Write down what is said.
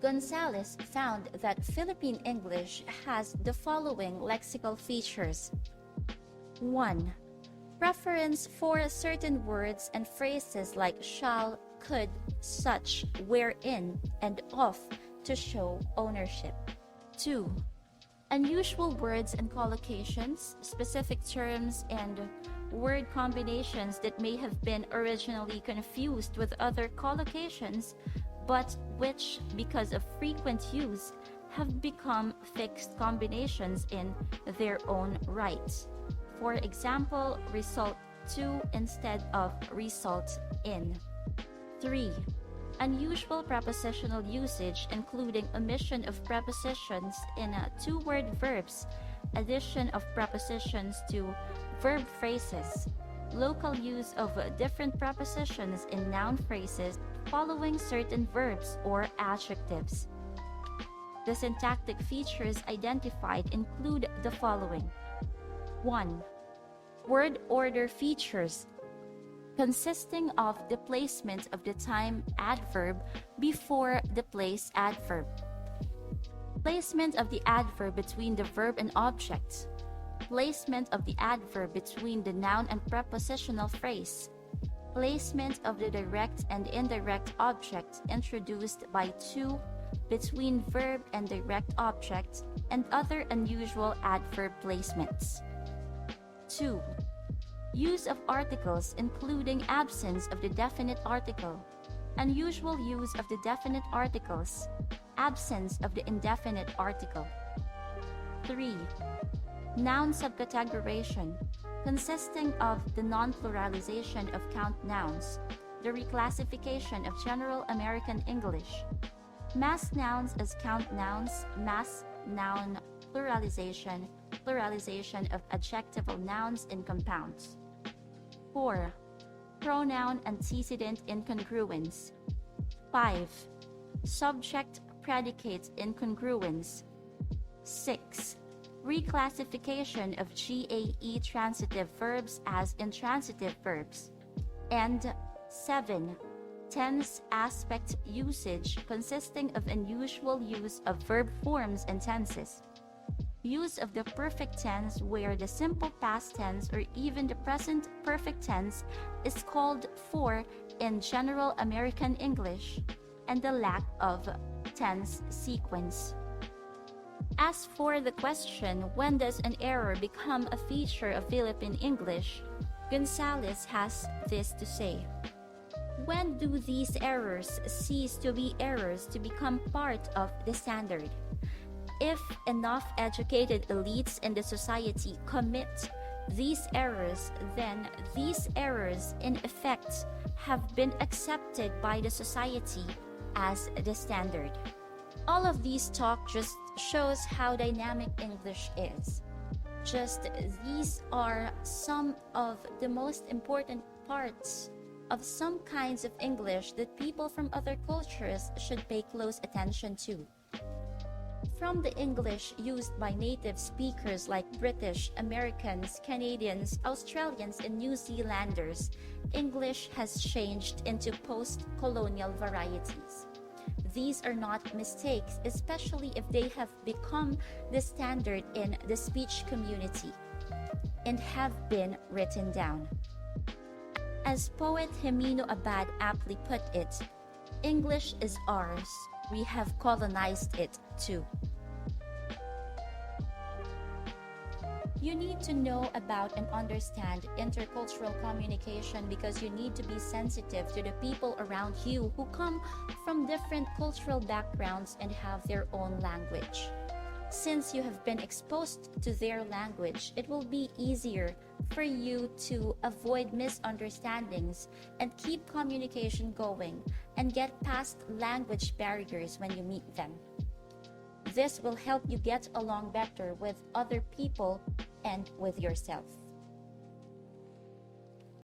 Gonzalez found that Philippine English has the following lexical features. 1. Preference for certain words and phrases like shall, could, such, wherein, and of to show ownership. 2. Unusual words and collocations, specific terms, and word combinations that may have been originally confused with other collocations, but which, because of frequent use, have become fixed combinations in their own right. For example, result to instead of result in. 3. Unusual prepositional usage, including omission of prepositions in two-word verbs, addition of prepositions to verb phrases, local use of different prepositions in noun phrases following certain verbs or adjectives. The syntactic features identified include the following. 1. Word order features, consisting of the placement of the time adverb before the place adverb, placement of the adverb between the verb and object, placement of the adverb between the noun and prepositional phrase, placement of the direct and indirect object introduced by to between verb and direct object, and other unusual adverb placements. 2. Use of articles, including absence of the definite article, unusual use of the definite articles, absence of the indefinite article. 3. Noun subcategoration, consisting of the non-pluralization of count nouns, the reclassification of General American English, mass nouns as count nouns, mass noun pluralization, pluralization of adjectival nouns in compounds. 4. Pronoun antecedent incongruence. 5. Subject-predicate incongruence. 6. Reclassification of GAE transitive verbs as intransitive verbs. And 7. Tense aspect usage, consisting of unusual use of verb forms and tenses. Use of the perfect tense where the simple past tense or even the present perfect tense is called for in General American English, and the lack of tense sequence. As for the question, when does an error become a feature of Philippine English, Gonzalez has this to say. When do these errors cease to be errors to become part of the standard? If enough educated elites in the society commit these errors, then these errors in effect have been accepted by the society as the standard. All of these talk just shows how dynamic English is. Just these are some of the most important parts of some kinds of English that people from other cultures should pay close attention to. From the English used by native speakers like British, Americans, Canadians, Australians, and New Zealanders, English has changed into post-colonial varieties. These are not mistakes, especially if they have become the standard in the speech community and have been written down. As poet Jimeno Abad aptly put it, English is ours, we have colonized it too. You need to know about and understand intercultural communication because you need to be sensitive to the people around you who come from different cultural backgrounds and have their own language. Since you have been exposed to their language, it will be easier for you to avoid misunderstandings and keep communication going and get past language barriers when you meet them. This will help you get along better with other people and with yourself.